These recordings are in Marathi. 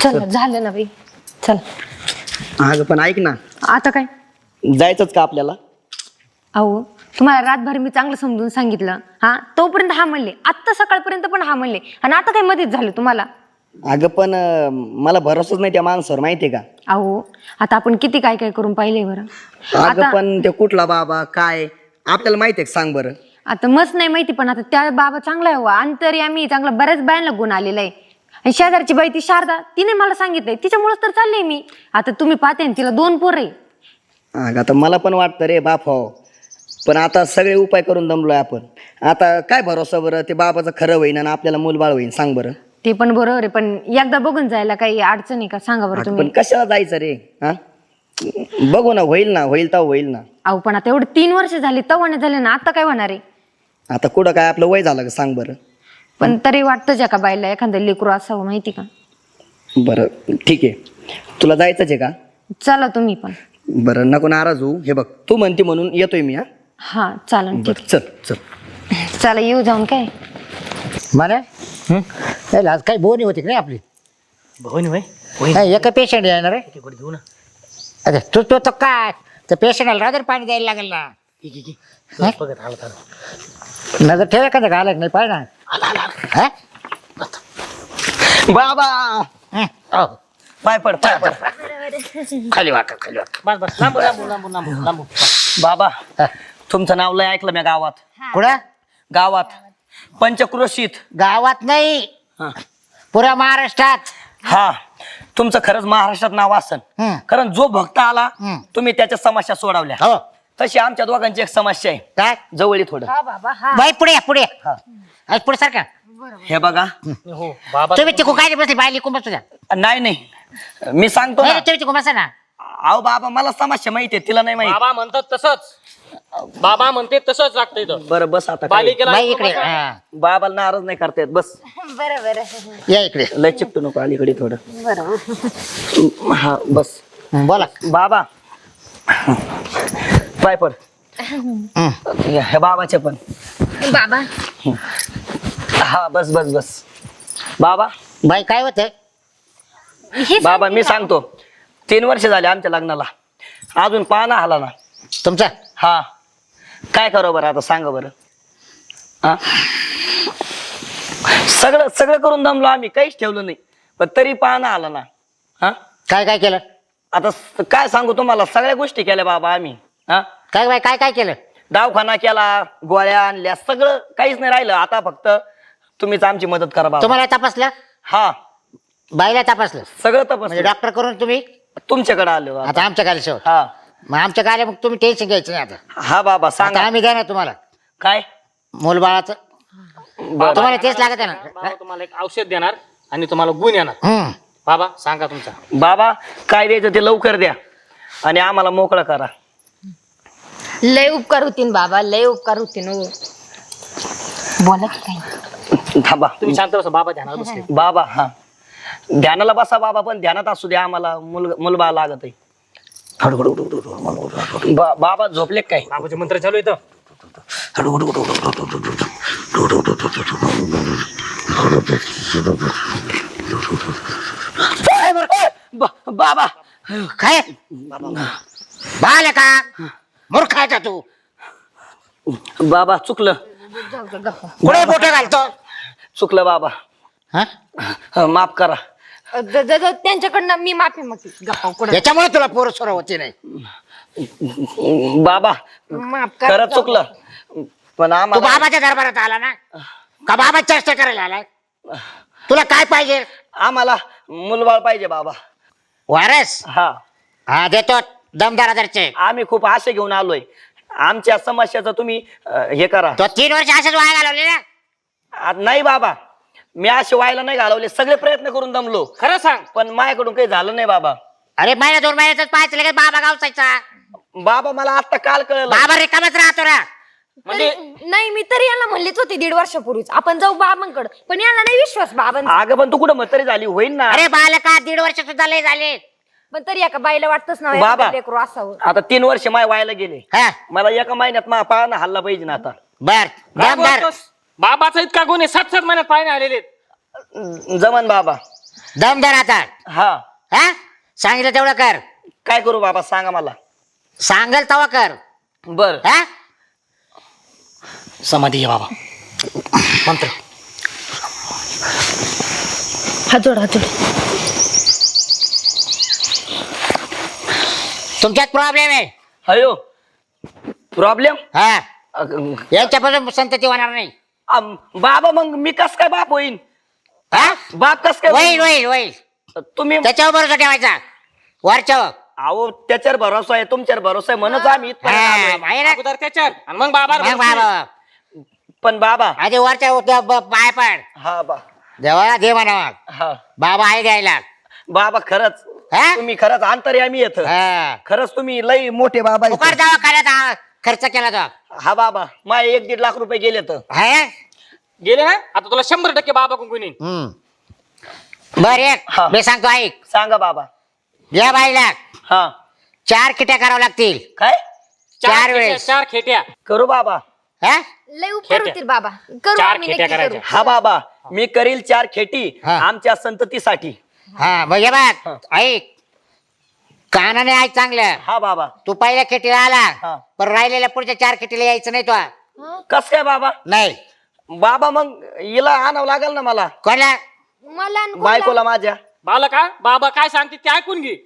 चल झालं ना बाई, चल. अगं पण ऐक ना, आता काय? जायचंच का आपल्याला? अहो तुम्हाला रातभर मी चांगलं समजून सांगितलं, हा तोपर्यंत हा म्हणले, आत्ता सकाळपर्यंत पण हा म्हणले, आणि आता काय मध्येच झालं तुम्हाला? अगं पण मला भरोसाच नाही त्या माणसावर, माहितीये का? अहो आता आपण किती काय काय करून पाहिले बरं. अगं पण ते कुठला बाबा काय आपल्याला माहितीये का, सांग बरं. आता मस्त नाही माहिती, पण आता त्या बाबा चांगला आहे, अंतरी आम्ही चांगला बऱ्याच बायांना गुण आलेला आहे. आणि शेजारची बाई ती शारदा, तिने मला सांगितलंय, तिच्यामुळेच तर चालले मी. आता तुम्ही पाहते ना, तिला 2 पोरं आहे. अगं आता मला पण वाटतं रे बाप हो, पण आता सगळे उपाय करून दमलोय आपण. आता काय भरोसा बरं, ते बाबाचं खरं होईन आणि आपल्याला मूलबाळ होईन, सांग बरं. ते पण बरोबर आहे, पण एकदा बघून जायला काही अडचण आहे का, सांगा बरं पण तुम्ही. कशाला जायचं रे? हा, बघू ना, होईल ना, होईल तर होईल ना. अहो पण आता एवढे 3 वर्ष झाली, तवाने झाले ना, आता काय होणार आहे? आता कुठं काय आपलं वय झालं का, सांग बरं. पण तरी वाटतं का बाईला एखादं लेकरू असावं, माहिती का? बरं ठीक आहे, तुला जायचंच आहे का? चला तुम्ही पण. बरं नको नाराज होऊ, हे बघ तू म्हणते म्हणून येतोय मी. हा चालन, ठीक बरं चल चल. आहे. चला येऊ जाऊन काय. मला आज काही बोनी होती की नाही आपली? भाऊनी भाई काय एका पेशंट येणार आहे? घेऊ ना. अरे तू तो तो काय त्या पेशंटला रादर पाणी द्यायला लागेल ना. बघत आला नजर ठेवा का घालत नाही पाहिजे ना. हा? बाबा हं. हो. पाय पड पाय पड. खाली वाका खाली वाका. बस बस लांबू लांबू लांबू लांबू लांबू. बाबा तुमचं नाव लय ऐकलं मी गावात. कुठं? गावात पंचक्रोशीत. गावात नाही, हा. पुऱ्या महाराष्ट्रात. हा, तुमचं खरंच महाराष्ट्रात नाव असन. हं. कारण जो भक्त आला हं. तुम्ही त्याच्या समस्या सोडवल्या. हो. तशी आमच्या दोघांची एक समस्या आहे, काय? जवळ थोडं. हा बाबा, हा. बाई पुढे या, पुढे या. हा. आज पुढे सारखा हे बघा, हो बाबा तुम्ही तिकू काय बसली बायली कुंभ तुझ्या. नाही नाही मी सांगतो ना. नाही तुम्ही तिकू बसा ना. अहो बाबा मला समस्या माहिती आहे, तिला नाही माहिती. बाबा म्हणतात तसंच. बाबा म्हणते तसंच लागतं इथं. बरं बस आता काय. बालिकेला बाई इकडे. हा. बाबाला नाराज नाही करता येत, बस. बरं बरं या इकडे. लय चिपटू नको अलीकडे थोडं. बरं. हा बस. बोला. बाबा पाय पड. हं. हे बाबाचे पण. बाबा हा बस बस बस. बाबा बाई काय होत? हे बाबा मी सांगतो, 3 वर्ष झाले आमच्या लग्नाला, अजून पाहणा आला ना. तुमचा हा, काय करू बरं आता, सांगा बरं. हा, सगळं सगळं करून दमलो आम्ही, काहीच ठेवलं नाही, पण तरी पाहणा आला ना. हा, काय काय केलं? आता काय सांगू तुम्हाला, सगळ्या गोष्टी केल्या बाबा आम्ही. हा, काय बाई काय काय केलं? दवाखाना केला, गोळ्या आणल्या, सगळं काहीच नाही राहिलं. आता फक्त तुम्हीच आमची मदत करा बाबा. तुम्हाला तपासलं? हा, बाईला तपासलं? सगळं म्हणजे तपास डॉक्टर करून तुम्ही तुमच्याकडे आलो बाबा. आता आमच्या गाली शेवट. हा मग आमच्या गाली मग तुम्ही टेन्शन घ्यायचं नाही आता. हा बाबा आता सांगा. आम्ही द्या ना तुम्हाला काय मूलबाळाचं. बरं. तुम्हाला तेच लागत आहे ना. बाबा तुम्हाला एक औषध देणार आणि तुम्हाला गुण येणार. हम्म. बाबा सांगा तुमचा. बाबा काय द्यायचं ते लवकर द्या आणि आम्हाला मोकळं करा. लय उपकार होतीन बाबा, लय उपकार होतीन. हो बोला की काय. बाबा तुम्ही शांत बसा. बाबा ध्यानावर बसले. बाबा हा, ध्यानाला बसा बाबा, पण ध्यानात असू द्या, आम्हाला मुलबा लागत आहे. बाबा झोपले काय? बाबाचे मंत्र चालू येतं. बाबा काय बाल का मूर्ख आहे का तू? बाबा चुकलं, कुठे बोट घालतो? चुकलं बाबा. हा? माफ करा. त्यांच्याकडनं मी माफी मागते. गप्पा कुठं याच्यामुळे तुला पोर सोर होती नाही. बाबा माफ करा. खरंच चुकलं, पण तू आम्हाला बाबाच्या दरबारात आला ना का बाबा चर्चा करायला आलाय? तुला काय पाहिजे? आम्हाला मुलबाळ पाहिजे बाबा. वारस हा, हा देतो दमदार आदरचे. आम्ही खूप आशे घेऊन आलोय. आमच्या समस्याचं तुम्ही हे करा. तो 3 वर्ष असेच वाया घालवले ना. नाही बाबा, मी असे व्हायला नाही घालवले, सगळे प्रयत्न करून दमलो, खरं सांग. पण माझ्याकडून काही झालं नाही बाबा. अरे महिना 2 महिन्यातच पाहायचं लगेच बाबा गावचायचा. बाबा मला आता काल कळलं. बाबा रिकामच राहतो ना. म्हणजे नाही, मी तरी याला म्हणलीच होती 1.5 वर्षापूर्वीच आपण जाऊ बाबांकडे, पण याला नाही विश्वास बाबांचा. अगं पण तू कुठं म्हातारी झाली, होईन ना. अरे बालका 1.5 वर्ष सुद्धा लय झाले. पण तरी एका बाईला वाटतच ना बाबा. एखादं लेकरू असावं. आता 3 वर्ष माय व्हायला गेले, हा मला एका महिन्यात मा पाळणा हल्ला पाहिजे ना आता. बर काय दमदार. बोलतोस? बाबाचा इतका गुण आहे, 7 महिन्यात पाहिजे आलेले. जमन बाबा. दमदार आता. हा. हा सांगितलं तेवढं कर. काय करू बाबा सांगा मला. सांगल तवा कर. बर. हा समाधी आहे बाबा. मंत्र. हात जोड हात जोड. तुमच्यात प्रॉब्लेम आहे. अयो प्रॉब्लेम. हा यांच्यापासून संतती होणार नाही. बाबा मग मी कस काय बाप होईन. हा बाप कस काय होईल होईल होईल. तुम्ही. त्याच्यावर भरोसा ठेवायचा. वरच्यावर. अहो त्याच्यावर भरोसा आहे तुमच्यावर भरोसा आहे म्हणून आम्ही इथपर्यंत आलोय. आहे ना. अगोदर त्याच्यात आणि मग बाबा मग बाबा पण बाबा. आधी वरच्या पाय पड. हा बा. देवाला दे म्हणावा. हा बाबा आहे द्यायला. बाबा खरंच हा? तुम्ही खरंच अंतर्यामी येत. हा. खरंच तुम्ही लई मोठे बाबा आहेत. फुकट दवाखान्यात खर्च केला तो. हा बाबा माझे 1-1.5 लाख रुपये गेले तर. है? गेले ना आता तुला 100% बाबा कुंकुनी. बर एक हा. मी सांगतो ऐक. सांगा बाबा. या बाईला हा 4 किट्या करावं लागतील. काय 4 वेळेस. 4 खेट्या. करू बाबा. हा? लय उपकार होतील बाबा. करू 4 आम्ही खेट्या नक्की करू. करायच्या. हा बाबा मी करील 4 खेटी हा. आमच्या संततीसाठी. हा मग हे बघ ऐक कानाने ऐक चांगलं. हा बाबा. तू पहिल्या खेटीला हा. आला पण राहिलेल्या पुढच्या 4 खेटीला यायचं नाही तो. कस काय बाबा. नाही बाबा मग हिला आणावं लागेल ना मला. कोणला मला आणि बायकोला माझ्या. बालका बाबा काय सांगते ते ऐकून घे.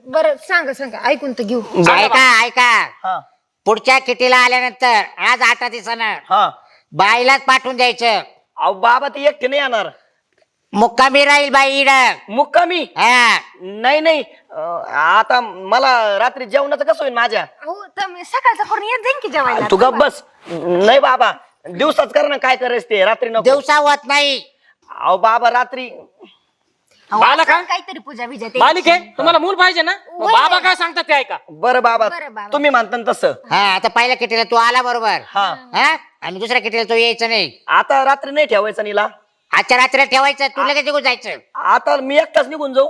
बरं सांगा सांगा ऐकून तर घेऊ. ऐका ऐका हा पुढच्या किटीला आल्यानंतर आज 8 दिवसानं हा. बाईलाच पाठवून द्यायचं. अहो बाबा ती एकटी नाही येणार. मुक्कामी राहील बाई इड. मुक्कामी. हा नाही नाही आता मला रात्री जेवणाचं कसं होईल माझ्या. हो तर मी सकाळचं करून येत जाईन की जेवायला. तू गप्प बस. नाही बाबा दिवसाच कर ना काय करायचं ते रात्री नको. दिवसा होत नाही. अहो बाबा रात्री. अहो, बालका? असं काहीतरी पूजा बिजा ते. बालिके तुम्हाला मूल पाहिजे ना मग बाबा काय सांगतात ते ऐका. बरं बाबा बरं बाबा. तुम्ही म्हणता ना तसं. हा आता पहिल्या किटीला तू आला बरोबर. हा हा आणि दुसऱ्या किटीला तू यायचं नाही. आता रात्री नाही ठेवायचं नीला. आजच्या रात्रीला ठेवायचं. तू लगेच निघून जायचं. आता मी एकटाच निघून जाऊ.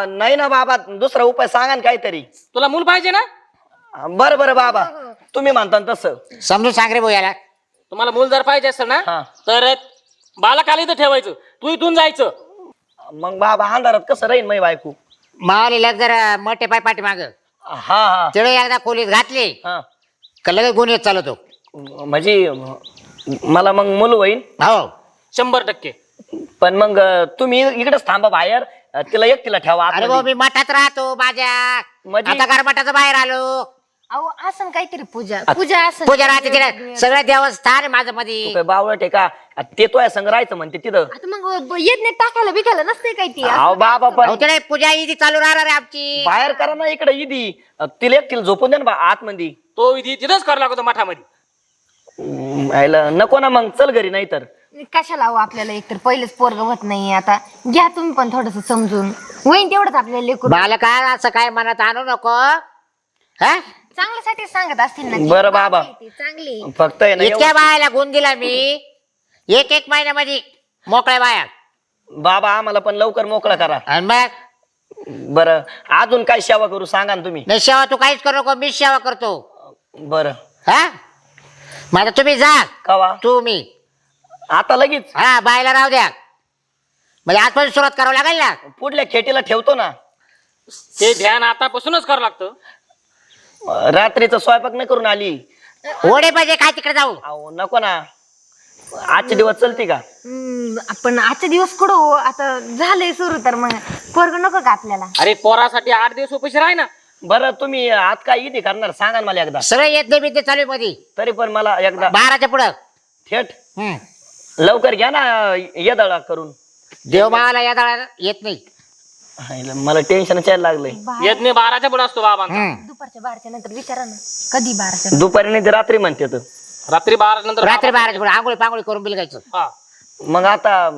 नाही ना बाबा दुसरा उपाय सांगा ना काहीतरी. तुला मूल पाहिजे ना बरं बरं बाबा तुम्ही म्हणता ना तसं. समजून सांग रे भाऊ याला. तुम्हाला मूल जर पाहिजे असेल ना हा. तर बालकाला इथं ठेवायचं. तू इथून जायचं. मग बाबा अंधारात कसं राहीन माझी बायको. मावली लग जरा मोठे पाय पाठी माग हा हा तिळे एकदा खोलीत घातली हा. का लगेच गुण येत चालवतो. म्हणजे मला मग मुलं होईन. हो 100%. पण मग तुम्ही इकडेच थांबा बाहेर. तिला एकटीला ठेवा अरे आतमध्ये. भाऊ मी मठात राहतो माझ्या. म्हणजे? आता घर मठाचं बाहेर आलो. अहो असं काहीतरी पूजा पूजा असं पूजा राहते तिला सगळं देवस्थान आहे माझं मध्ये. तू काय बावळट आहे का. ते तो संग राहायचं म्हणते तिथं. आता मग येत नाही टाकायला बिकायला नसते काही ती. अहो बाबा पण अहो, तिला पूजा इथे चालू राहणार आहे आमची. बाहेर करा ना इकडे इदी. तिला एकटीला झोपून द्या ना आतमध्ये. तो विधी तिथंच करावा लागतो मठामध्ये. नको ना मग चल घरी नाही तर. कशाला हवं आपल्याला एकतर पहिलेच पोरग होत नाही. आता घ्या तुम्ही पण थोडस समजून. होईन तेवढंच आपल्याला लेकरू. बालका असं काय मनात आणू नको. हा चांगल्यासाठी सांगत असतील ना ती. बरं बाबा. ती चांगली. फक्त आहे ना इतक्या बायाला गुण दिला मी. एक महिन्यामध्ये मोकळ्या बाया. बाबा आम्हाला पण लवकर मोकळा करा. आणि मग बरं अजून काय सेवा करू सांगा ना तुम्ही. नाही सेवा तू काहीच करू नको. मीच सेवा करतो. बरं हा माझा तुम्ही जा. कवा तू मी आता लगेच. हा बायला राहू द्या. म्हणजे आजपासून सुरुवात करावं लागेल ना. पुढल्या खेटीला ठेवतो ना. ते ध्यान आतापासूनच करावं लागतं. रात्रीचा स्वयंपाक नाही करून आली. ओढे पाहिजे काय तिकडे जाऊ. अहो नको ना. आजचे दिवस चलती का. आपण आजचे दिवस कुठं हो. आता झालंय सुरू तर मग पोरग नको का आपल्याला. अरे पोरासाठी 8 दिवस उपाशी राह ना. बरं तुम्ही आज काय इथे करणार सांगा ना मला एकदा. सगळं येत नाही बिद्दे चालू आहे मध्ये. तरी पण मला एकदा 12च्या पुढं थेट लवकर घ्या ना येदळा करून. देव मावाला या दळा येत नाही. हायला, मला टेन्शन यायला लागलंय. यज्ञ 12च्या पुढे असतो बाबांचा. दुपारच्या 12च्या नंतर विचारा ना. कधी 12च्या. दुपारी नाही ते रात्री म्हणते तर. रात्री 12 नंतर रात्री 12च्या पुढे आंघोळी पांघोळी करून बिलगायचं. हा. मग आता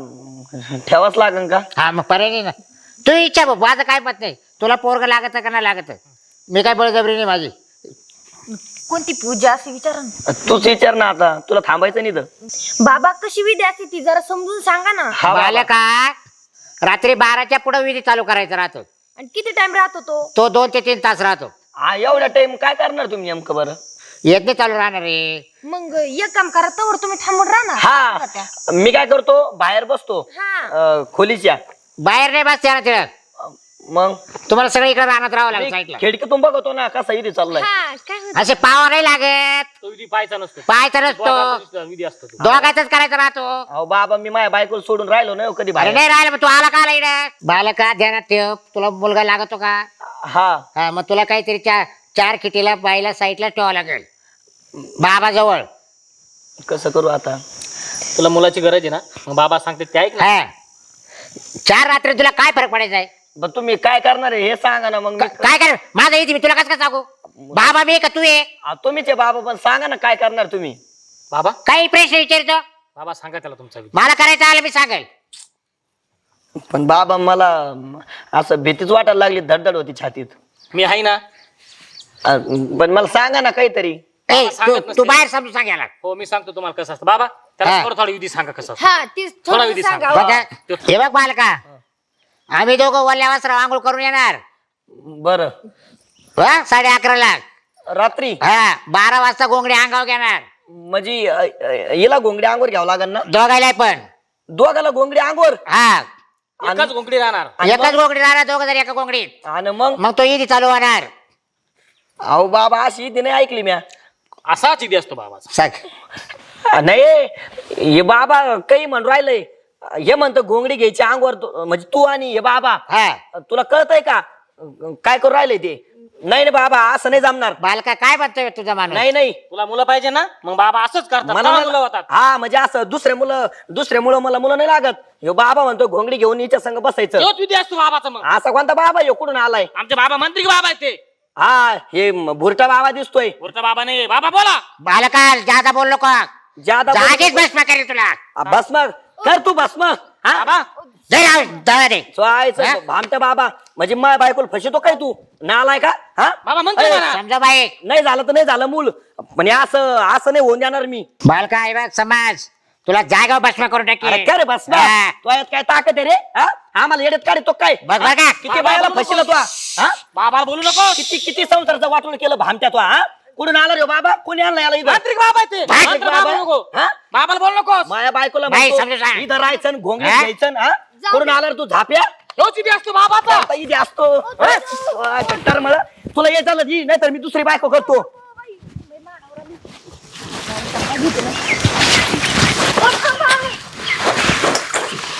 ठेवाच लागन का. हा मग पर्याय नाही ना. तू इच्छा बघ माझं काय मत नाही. तुला पोरग लागत का नाही लागत. मी काय बळजबरी नाही माझी. कोणती पूजा असे विचारा ना. तूच विचार ना आता. तुला थांबायचं नाही तर. बाबा कशी विधी असते ती जरा समजून सांगा ना. हा बाबा. का रात्री 12च्या पुढे विधी चालू करायचा राहतो. आणि किती टाइम राहतो तो. तो 2 ते 3 तास राहतो. हा एवढा टाइम काय करणार तुम्ही नेमकं बरं. येत नाही चालू राहणार रे. मग एक काम करा तवर तुम्ही थांबून राहा ना. हा हा मी काय करतो बाहेर बसतो खोलीच्या बाहेर नाही बसते ना तिला मग तुम्हाला सगळं इकडे राहण्यात राहावं लागेल साईडला खिडकीतून बघतो ना कसा इथे चाललाय असे पाव नाही लागत तो विधी पाहायचा नसतो पाहायचा नसतो दोघांचा विधी असतो तो. दोघांचाच करायचा राहतो अहो बाबा मी माझ्या बायकोला सोडून राहिलो नाही हो कधी अरे बाहेर नाही राहिलं मग तू आला का आला इकडे बालका ध्यानात ठेव तुला मुलगा लागतो का हा हा मग तुला काहीतरी चार खिटीला बाईला साईडला ठेवावं लागेल बाबा जवळ कसं करू आता तुला मुलाची गरज आहे ना मग बाबा सांगते ते ऐक ना. हा 4 रात्री तुला काय फरक पडायचा आहे मग तुम्ही काय करणार आहे हे सांगा ना मग मी काय कर माझा येते मी तुला कसं काय सांगू बाबा मी का तू आहे तुम्हीच आहे बाबा पण सांगा ना काय करणार तुम्ही बाबा काही प्रश्न विचारतो बाबा सांगा त्याला तुमचा विधी. मला करायचं आलं मी सांगेल पण बाबा मला असं भीतीच वाटायला लागली धडधड होती छातीत मी आहे ना. पण मला सांगा ना काहीतरी ए, सांगत तू नसते. बाहेर समजून सांगायला हो मी सांगतो तुम्हाला कसं असतं बाबा त्याला हा. थोडं विधी सांगा कसं असतं. हा तीच थोडा थोडं विधी सांगा सांगा. बघा, हे बघ बालका आम्ही दोघं वल्ल्या वस्त्र आंघोळ करून येणार बरं 11:30 रात्री हा 12 वाजता गोंगडी अंगावर घेणार म्हणजे हिला घोंगडी अंगोर घ्यावं लागेल ना दोघायला पण दोघाला घोंगडी अंगोर हा एकाच घोंगडी राहणार एकच गोंगडी राहणार दोघं जर एका गोंगडीत आणि मग मग तो इथे चालू होणार अहो बाबा अशी ती नाही ऐकली म्या असाच विधी असतो बाबाचा. सांग नाही हे बाबा काही म्हण राहिलंय हे म्हणतो घोंगडी घ्यायची अंगवर म्हणजे तू आणि हे बाबा हा तुला कळतंय का काय करू राहिले ते नाही बाबा असं नाही जमणार बालका काय म्हणतोय तुझा माणूस नाही नाही तुला मुलं पाहिजे ना मग बाबा असंच करतात मला मला मुलं होतात. हा म्हणजे असं दुसरे मुलं मला मुलं नाही लागत हे बाबा म्हणतो घोंगडी घेऊन हिच्या संग बसायचं तोच विधी असतो बाबाचा मग. असा कोणता बाबा ह्यो कुठून आलाय आमचे बाबा मंत्री बाबा आहेत ते. हा हे भुरटा बाबा दिसतोय वरचा बाबा नाही बाबा बोला. बालका जादा बोललो का ज्यादा जागेच भस्म करेल तुला बस मग कर तू बस मग बाबा दळा दे हा? भामटा बाबा म्हणजे माय बायकोला फसतो काय तू नालाय का हा बाबा मंत्री अरे, म्हणा. समजा बाई नाही झालं तर नाही झालं मूल म्हणजे असं नाही होऊन देणार मी बालका आहे बघ समाज तुला जागा भस्म करून अरे टाकेल काय रे बस हा. तू यात काय ताकद आहे रे हा आम्हाला येड्यात काढतो काय बघ बघा किती बायाला फसलं तू हा बाबाला बोलू नको. किती संसाराचं वाटून केलं भामट्या तू हा कुठून आला रे बाबा कोणी आणला याला इथं तांत्रिक बाबा आहेत ते. तांत्रिक मंत्री बाबा? बाबा नको. हा? बाबाला बोलू नको. माया बायकोला बाई, म्हणतो, समजून सांग. इथं राहायचं घोंगडी हा? घ्यायचं हा कुठून आला रे तू झाप्या तोच विधी असतो बाबाचा. आता इथे असतो तर मला तुला ये झालं जी नाहीतर मी दुसरी बायको करतो